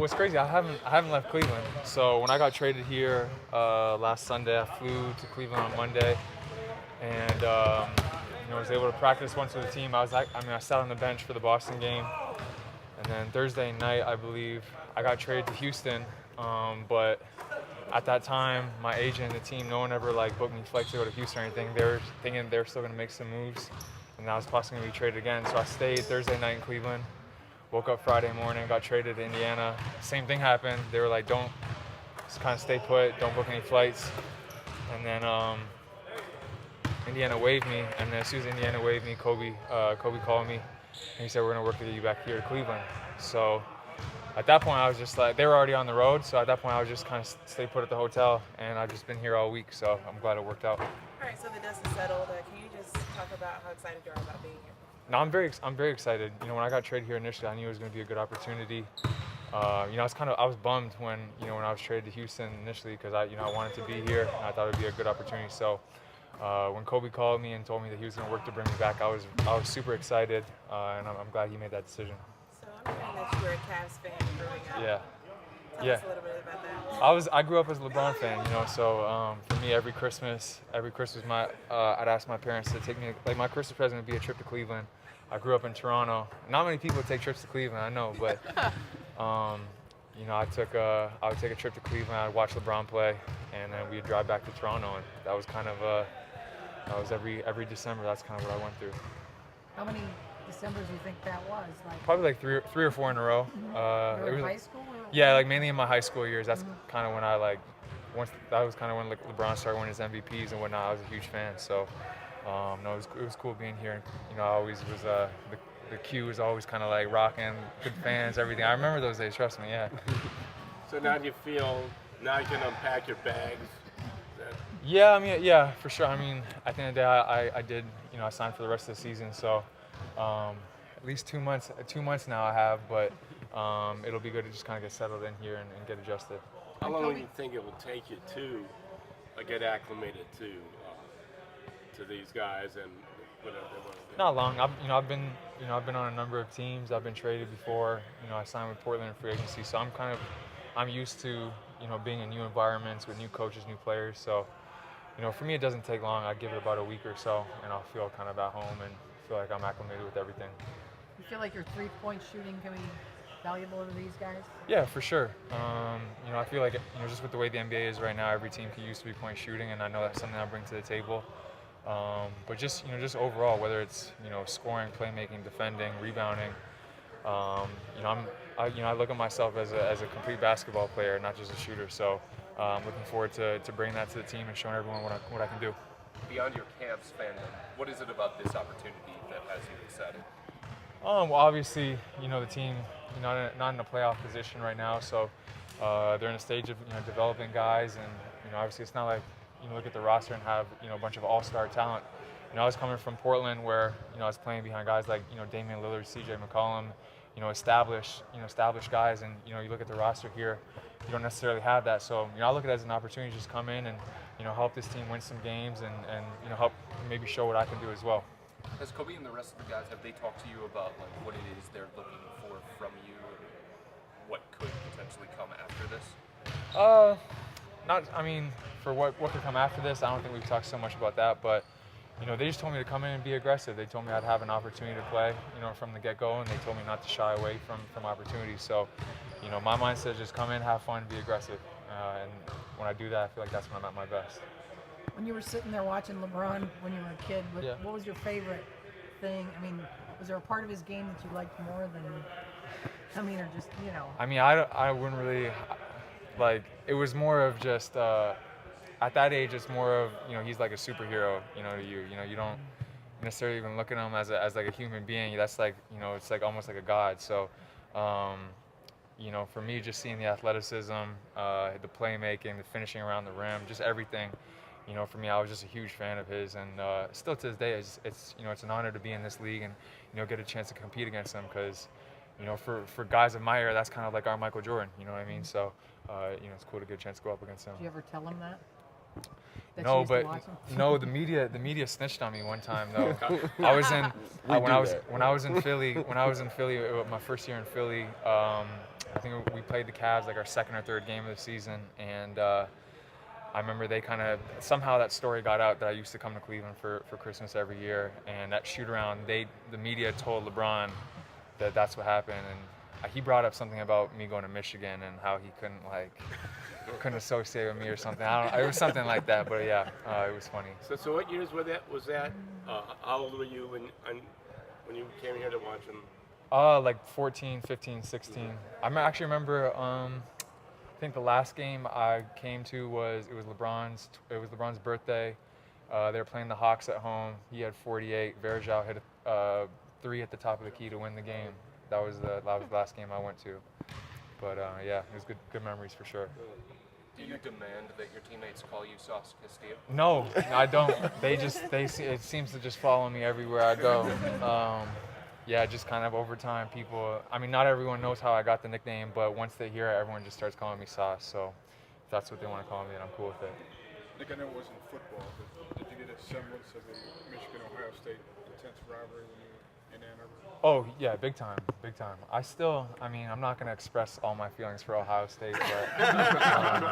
what's crazy, I haven't left Cleveland. So when I got traded here last Sunday, I flew to Cleveland on Monday, and was able to practice once with the team. I sat on the bench for the Boston game, and then Thursday night, I believe, I got traded to Houston. But at that time, my agent and the team, no one ever booked me flights to go to Houston or anything. They were thinking they were still going to make some moves, and I was possibly going to be traded again. So I stayed Thursday night in Cleveland. Woke up Friday morning, got traded to Indiana. Same thing happened. They were like, don't, just kind of stay put, don't book any flights. And then Indiana waived me, and then as soon as Indiana waived me, Kobe called me, and he said, we're going to work to get you back here to Cleveland. So at that point, I was just like, they were already on the road, so at that point, I was just kind of stay put at the hotel, and I've just been here all week, so I'm glad it worked out. All right, so the dust is settled. Can you just talk about how excited you are about being here? No, I'm very excited. When I got traded here initially, I knew it was going to be a good opportunity. I was bummed when I was traded to Houston initially because I wanted to be here and I thought it would be a good opportunity. So when Kobe called me and told me that he was going to work to bring me back, I was super excited, and I'm glad he made that decision. So I'm hearing that you were a Cavs fan growing up. Yeah. Tell us a little bit about that. I grew up as a LeBron fan, so for me every Christmas I'd ask my parents to take me, my Christmas present would be a trip to Cleveland. I grew up in Toronto. Not many people take trips to Cleveland, I know, but I would take a trip to Cleveland, I'd watch LeBron play, and then we'd drive back to Toronto, and that was kind of that was every December. That's kind of what I went through. How many Decembers do you think that was? Probably three or four in a row. It was high school? Yeah, mainly in my high school years. That's kind of when that was kind of when LeBron started winning his MVPs and whatnot. I was a huge fan. So, no, it was cool being here. I always was the Q was always kind of rocking, good fans, everything. I remember those days. Trust me, yeah. So now you feel now you can unpack your bags. Yeah, for sure. At the end of the day, I did. I signed for the rest of the season. So, at least 2 months. 2 months now I have, but. It'll be good to just kind of get settled in here and get adjusted. How long do you think it will take you to get acclimated to these guys and whatever they want to do? Not long. I've been on a number of teams. I've been traded before. I signed with Portland in free agency, so I'm used to being in new environments with new coaches, new players. So for me it doesn't take long. I give it about a week or so, and I'll feel kind of at home and feel like I'm acclimated with everything. You feel like your three-point shooting can be valuable to these guys? Yeah, for sure. I feel like just with the way the NBA is right now, every team can use three-point shooting, and I know that's something I bring to the table. But just overall, whether it's scoring, playmaking, defending, rebounding, I look at myself as a complete basketball player, not just a shooter. So I'm looking forward to bringing that to the team and showing everyone what I can do. Beyond your Cavs fandom, what is it about this opportunity that has you excited? Well, obviously, the team, not in a playoff position right now, so they're in a stage of developing guys, and obviously it's not like look at the roster and have a bunch of all-star talent. I was coming from Portland where I was playing behind guys like Damian Lillard, C.J. McCollum, established guys, and you look at the roster here, you don't necessarily have that. So I look at it as an opportunity to just come in and help this team win some games and help maybe show what I can do as well. Has Kobe and the rest of the guys, have they talked to you about what it is they're looking for from you and what could potentially come after this? For what could come after this, I don't think we've talked so much about that, but they just told me to come in and be aggressive. They told me I'd have an opportunity to play, from the get-go, and they told me not to shy away from opportunities. So, my mindset is just come in, have fun, be aggressive, and when I do that, I feel like that's when I'm at my best. When you were sitting there watching LeBron when you were a kid, what was your favorite thing? Was there a part of his game that you liked more than, or just, I wouldn't really, it was more of just, at that age, it's more of, he's like a superhero, to you. You don't necessarily even look at him as a human being. That's it's almost like a god. So, for me, just seeing the athleticism, the playmaking, the finishing around the rim, just everything, for me, I was just a huge fan of his, and still to this day, it's an honor to be in this league and get a chance to compete against him because, for guys of my era, that's kind of like our Michael Jordan. You know what I mean? So, it's cool to get a chance to go up against him. Did you ever tell him that? No, but the media snitched on me one time though. When I was in Philly, my first year in Philly, I think we played the Cavs like our second or third game of the season, and I remember they kind of somehow that story got out that I used to come to Cleveland for Christmas every year, and that shoot around, the media told LeBron that that's what happened, and he brought up something about me going to Michigan and how he couldn't associate with me or something. I don't know, it was something like that, but yeah, it was funny. So what years was that? How old were you when you came here to watch him? Like 14, 15, 16. I actually remember. I think the last game I came to was LeBron's birthday. They were playing the Hawks at home. He had 48. Verjao hit a three at the top of the key to win the game. That was the last game I went to. But yeah, it was good memories for sure. Do you demand that your teammates call you Sauce Castillo? No, I don't. It seems to just follow me everywhere I go. Yeah, just kind of over time, people. I mean, not everyone knows how I got the nickname, but once they hear it, everyone just starts calling me Sauce. So if that's what they want to call me, then I'm cool with it. Nick, I know it wasn't football, but did you get a semblance of a Michigan-Ohio State intense rivalry when you were in Ann Arbor? Oh yeah, big time. I'm not gonna express all my feelings for Ohio State, but I'm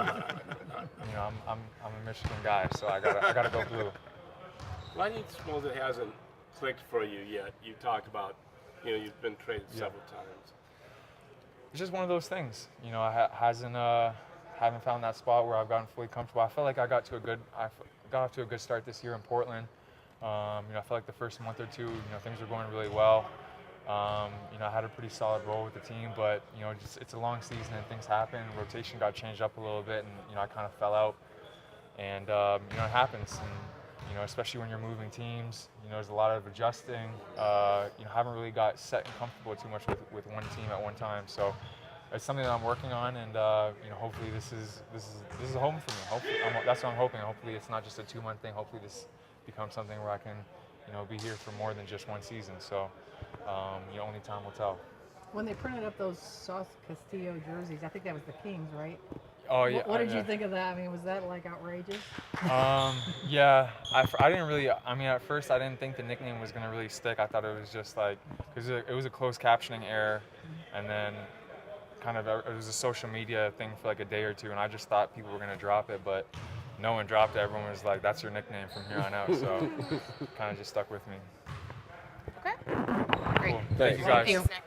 a Michigan guy, so I gotta go blue. Why do you suppose it hasn't clicked for you yet? You talked about, you've been traded several times. It's just one of those things, I haven't found that spot where I've gotten fully comfortable. I felt like I got off to a good start this year in Portland. I felt like the first month or two, things were going really well. I had a pretty solid role with the team, but it's a long season and things happen. Rotation got changed up a little bit, and I kind of fell out. And it happens, and especially when you're moving teams, there's a lot of adjusting. Haven't really got set and comfortable too much with one team at one time. So it's something that I'm working on, and hopefully this is a home for me. Hopefully, that's what I'm hoping. Hopefully it's not just a 2-month thing. Hopefully this becomes something where I can be here for more than just one season. So only time will tell. When they printed up those Sauce Castillo jerseys, I think that was the Kings, right? Oh yeah. What did you think of that? I mean, was that like outrageous? Yeah, I didn't really. I mean, at first I didn't think the nickname was gonna really stick. I thought it was just like because it was a closed captioning error, and then it was a social media thing for like a day or two, and I just thought people were gonna drop it, but no one dropped it. Everyone was like, "That's your nickname from here on out." So kind of just stuck with me. Okay. Great. Cool. Thank you guys. Thanks, Nick.